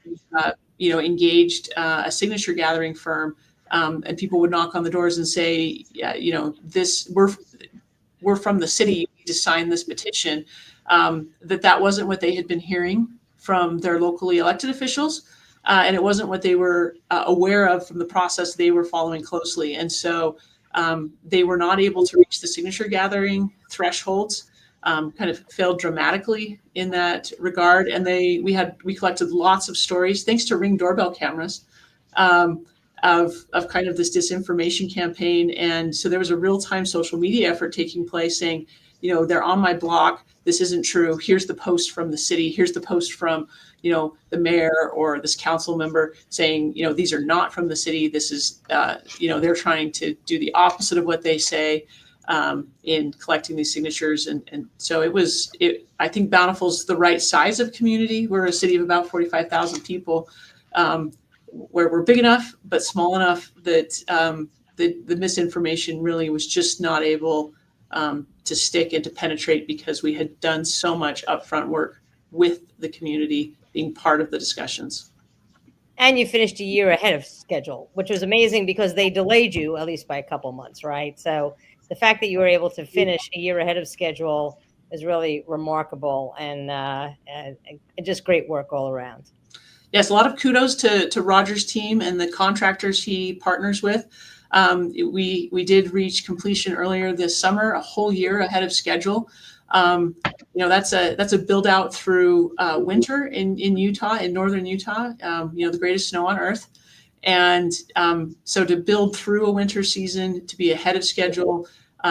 engaged a signature gathering firm, and people would knock on the doors and say, we're from the city, you need to sign this petition. That wasn't what they had been hearing from their locally elected officials. And it wasn't what they were aware of from the process they were following closely. And so they were not able to reach the signature gathering thresholds, kind of failed dramatically in that regard. And we collected lots of stories, thanks to Ring doorbell cameras, of kind of this disinformation campaign. And so there was a real-time social media effort taking place saying, they're on my block. This isn't true. Here's the post from the city. Here's the post from, the mayor or this council member saying, these are not from the city. This is, they're trying to do the opposite of what they say in collecting these signatures. And so I think Bountiful's the right size of community. We're a city of about 45,000 people, where we're big enough, but small enough that the misinformation really was just not able to stick and to penetrate, because we had done so much upfront work with the community being part of the discussions. And you finished a year ahead of schedule, which was amazing because they delayed you at least by a couple months, right? So the fact that you were able to finish a year ahead of schedule is really remarkable, and just great work all around. Yes, a lot of kudos to Roger's team and the contractors he partners with. We did reach completion earlier this summer, a whole year ahead of schedule. That's a build out through winter in Utah, in northern Utah, the greatest snow on earth. And so to build through a winter season, to be ahead of schedule,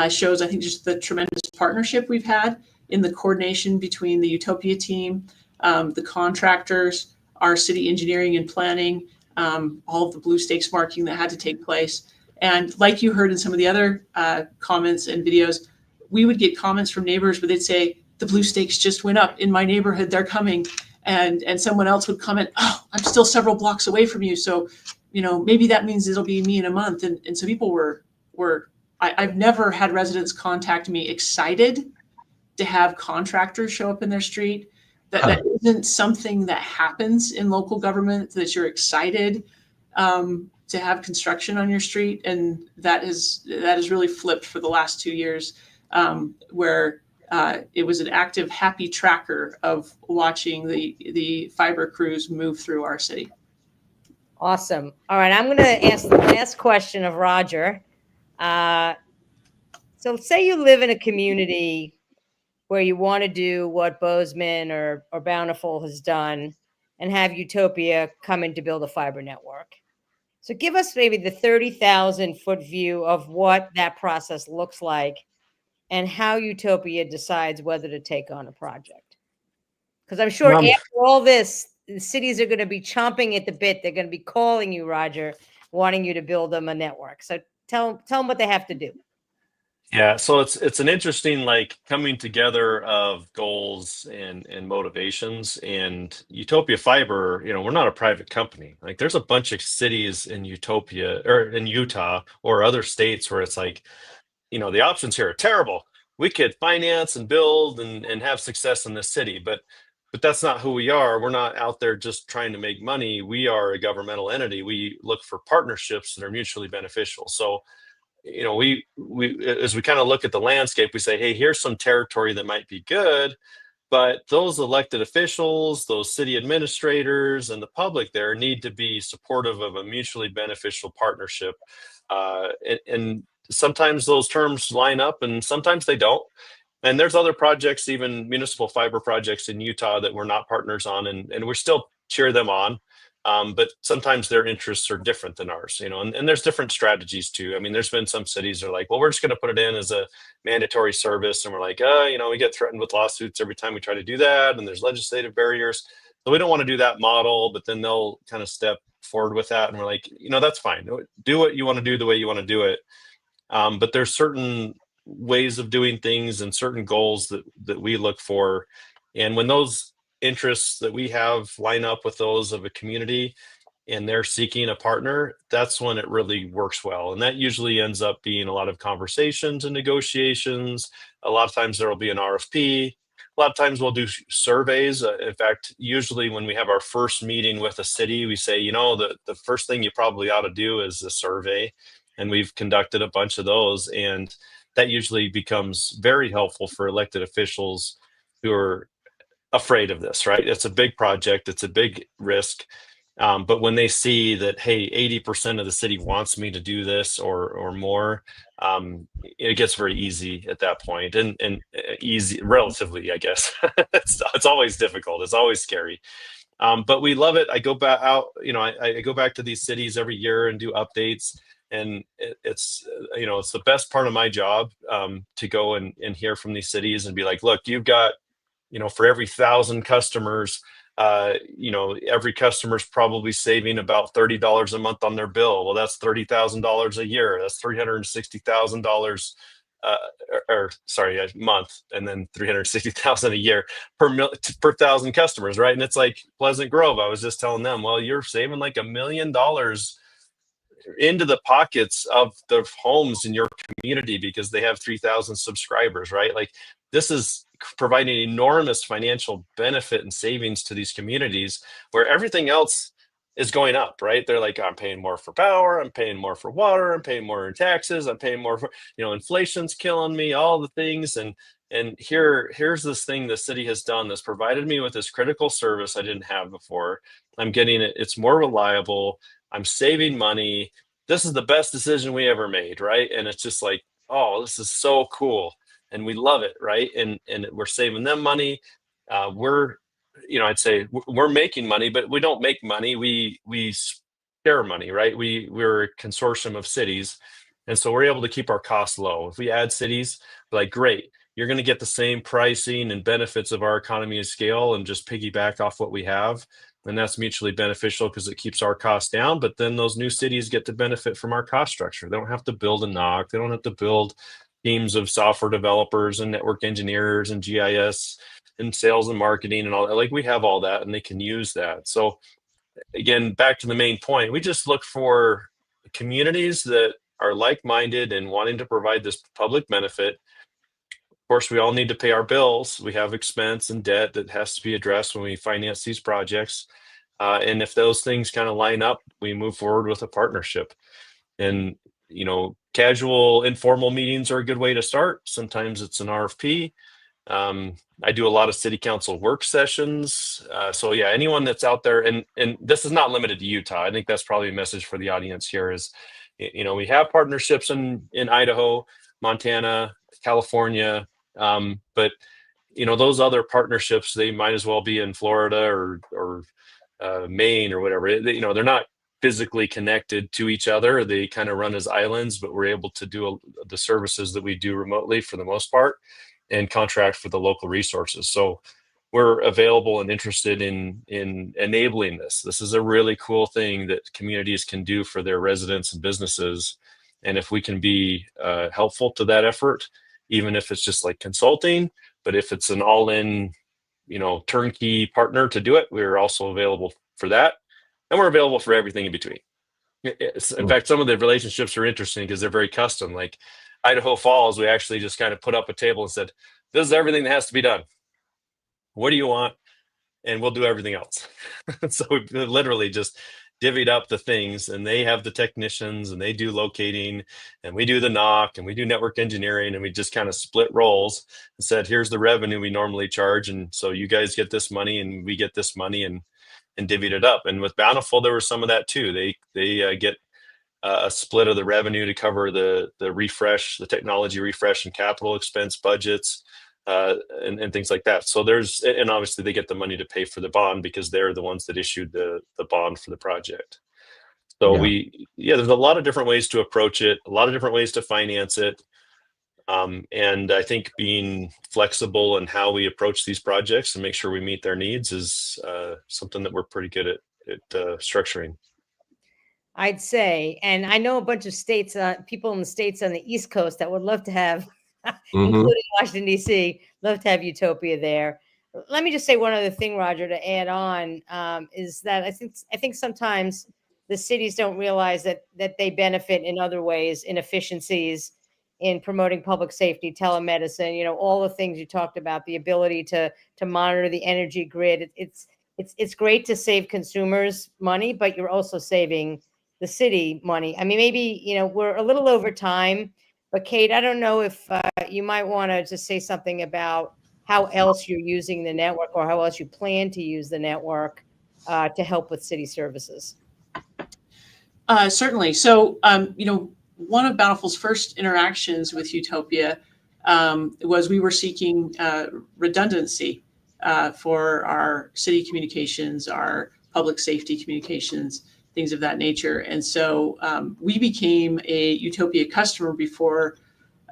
shows, I think, just the tremendous partnership we've had in the coordination between the Utopia team, the contractors, our city engineering and planning, all of the blue stakes marking that had to take place. And like you heard in some of the other comments and videos, we would get comments from neighbors where they'd say, the blue stakes just went up in my neighborhood, they're coming. And someone else would comment, oh, I'm still several blocks away from you. So, maybe that means it'll be me in a month. And so people I've never had residents contact me excited to have contractors show up in their street, that isn't something that happens in local government, that you're excited to have construction on your street. And that is really flipped for the last 2 years, where it was an active, happy tracker of watching the fiber crews move through our city. Awesome. All right, I'm going to ask the last question of Roger. So say you live in a community where you want to do what Bozeman or Bountiful has done and have Utopia come in to build a fiber network. So give us maybe the 30,000 foot view of what that process looks like and how Utopia decides whether to take on a project. Because I'm sure after all this, the cities are going to be chomping at the bit. They're going to be calling you, Roger, wanting you to build them a network. So tell them what they have to do. Yeah, so it's an interesting like coming together of goals and motivations. And Utopia Fiber, we're not a private company. Like there's a bunch of cities in Utopia or in Utah or other states where it's like, the options here are terrible. We could finance and build and have success in this city, but that's not who we are. We're not out there just trying to make money. We are a governmental entity. We look for partnerships that are mutually beneficial. So we as we kind of look at the landscape, we say, hey, here's some territory that might be good, but those elected officials, those city administrators, and the public there need to be supportive of a mutually beneficial partnership. And sometimes those terms line up and sometimes they don't. And there's other projects, even municipal fiber projects in Utah that we're not partners on, and we still cheer them on. But sometimes their interests are different than ours, and there's different strategies too. I mean, there's been some cities that are like, well, we're just going to put it in as a mandatory service. And we're like, we get threatened with lawsuits every time we try to do that. And there's legislative barriers. So we don't want to do that model, but then they'll kind of step forward with that. And we're like, that's fine. Do what you want to do the way you want to do it. But there's certain ways of doing things and certain goals that we look for. And when those interests that we have line up with those of a community and they're seeking a partner, that's when it really works well. And that usually ends up being a lot of conversations and negotiations. A lot of times there will be an RFP. A lot of times we'll do surveys. In fact, usually when we have our first meeting with a city, we say, the first thing you probably ought to do is a survey. And we've conducted a bunch of those. And that usually becomes very helpful for elected officials who are afraid of this, right? It's a big project. It's a big risk. But when they see that, hey, 80% of the city wants me to do this or more, it gets very easy at that point and easy, relatively, I guess. It's always difficult. It's always scary. But we love it. I go back out, I go back to these cities every year and do updates. And it's the best part of my job to go and hear from these cities and be like, look, you've got, for every 1,000 customers, every customer's probably saving about $30 a month on their bill. Well, that's $30,000 a year. That's $360,000 a month, and then $360,000 a year per 1,000 customers, right? And it's like Pleasant Grove. I was just telling them, well, you're saving like $1 million into the pockets of the homes in your community because they have 3,000 subscribers, right? Like this is providing enormous financial benefit and savings to these communities where everything else is going up, right? They're like, I'm paying more for power, I'm paying more for water, I'm paying more in taxes, I'm paying more for, inflation's killing me, all the things. And here's this thing the city has done that's provided me with this critical service I didn't have before. I'm getting it, it's more reliable, I'm saving money. This is the best decision we ever made, right? And it's just like, oh, this is so cool. And we love it, right? And we're saving them money. We're, I'd say we're making money, but we don't make money. We share money, right? We're a consortium of cities. And so we're able to keep our costs low. If we add cities, like, great, you're going to get the same pricing and benefits of our economy of scale and just piggyback off what we have. And that's mutually beneficial because it keeps our costs down. But then those new cities get to benefit from our cost structure. They don't have to build a NOC. They don't have to build teams of software developers and network engineers and GIS and sales and marketing and all that. Like we have all that and they can use that. So again, back to the main point, we just look for communities that are like-minded and wanting to provide this public benefit. Of course, we all need to pay our bills. We have expense and debt that has to be addressed when we finance these projects. And if those things kind of line up, we move forward with a partnership. And, casual, informal meetings are a good way to start. Sometimes it's an RFP. I do a lot of city council work sessions. So yeah, anyone that's out there, and this is not limited to Utah. I think that's probably a message for the audience here is, we have partnerships in Idaho, Montana, California, but those other partnerships, they might as well be in Florida or Maine or whatever. They're not physically connected to each other. They kind of run as islands, but we're able to do the services that we do remotely for the most part and contract for the local resources. So we're available and interested in enabling this. This is a really cool thing that communities can do for their residents and businesses. And if we can be helpful to that effort, even if it's just like consulting, but if it's an all-in, turnkey partner to do it, we're also available for that. And we're available for everything in between. In fact, some of the relationships are interesting because they're very custom. Like Idaho Falls, we actually just kind of put up a table and said, this is everything that has to be done. What do you want? And we'll do everything else. So we literally just divvied up the things, and they have the technicians and they do locating and we do the knock and we do network engineering, and we just kind of split roles and said, here's the revenue we normally charge. And so you guys get this money and we get this money, and divvied it up. And with Bountiful, there was some of that too. They get a split of the revenue to cover the refresh, the technology refresh and capital expense budgets, and things like that. So and obviously they get the money to pay for the bond because they're the ones that issued the bond for the project. So there's a lot of different ways to approach it, a lot of different ways to finance it. And I think being flexible in how we approach these projects and make sure we meet their needs is something that we're pretty good at structuring. I'd say, and I know a bunch of states, people in the states on the East Coast that would love to have, including Washington, D.C., love to have Utopia there. Let me just say one other thing, Roger, to add on, is that I think sometimes the cities don't realize that they benefit in other ways, in efficiencies, in promoting public safety, telemedicine, all the things you talked about, the ability to monitor the energy grid. It's great to save consumers money, but you're also saving the city money. I mean, maybe, we're a little over time, but Kate, I don't know if you might want to just say something about how else you're using the network or how else you plan to use the network to help with city services. Certainly. So, one of Bountiful's first interactions with Utopia was we were seeking redundancy for our city communications, our public safety communications, things of that nature. And so we became a Utopia customer before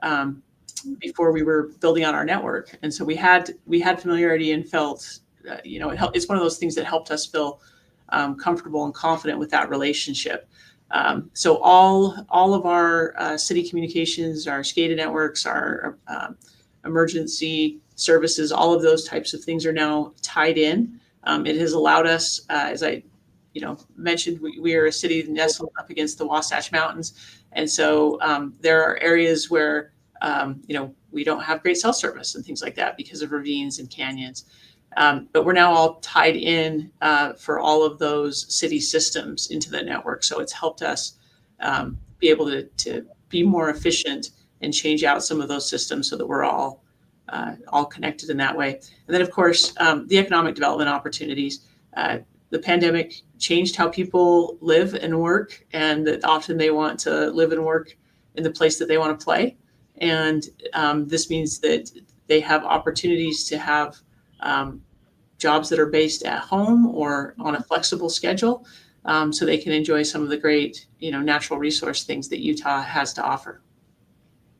we were building out our network. And so we had familiarity and felt, it's one of those things that helped us feel comfortable and confident with that relationship. So all of our city communications, our SCADA networks, our emergency services, all of those types of things are now tied in. It has allowed us, as I mentioned, we are a city nestled up against the Wasatch Mountains. And so there are areas where, we don't have great cell service and things like that because of ravines and canyons. But we're now all tied in for all of those city systems into the network. So it's helped us be able to be more efficient and change out some of those systems so that we're all connected in that way. And then, of course, the economic development opportunities. The pandemic changed how people live and work, and that often they want to live and work in the place that they want to play. And this means that they have opportunities to have jobs that are based at home or on a flexible schedule, so they can enjoy some of the great, natural resource things that Utah has to offer.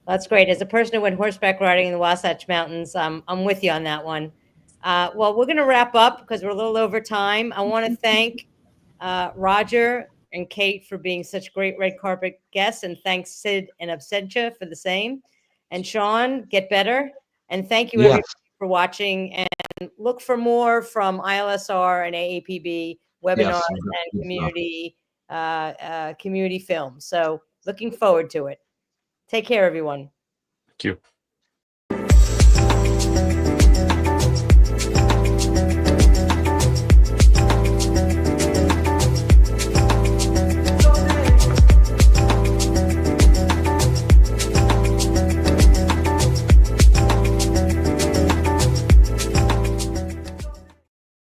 That's great. As a person who went horseback riding in the Wasatch Mountains, I'm with you on that one. Well, we're going to wrap up because we're a little over time. I want to thank Roger and Kate for being such great red carpet guests, and thanks Sid and Absentia for the same. And Sean, get better. And thank you everybody for watching, and look for more from ILSR and AAPB webinars and community films. So looking forward to it. Take care, everyone. Thank you.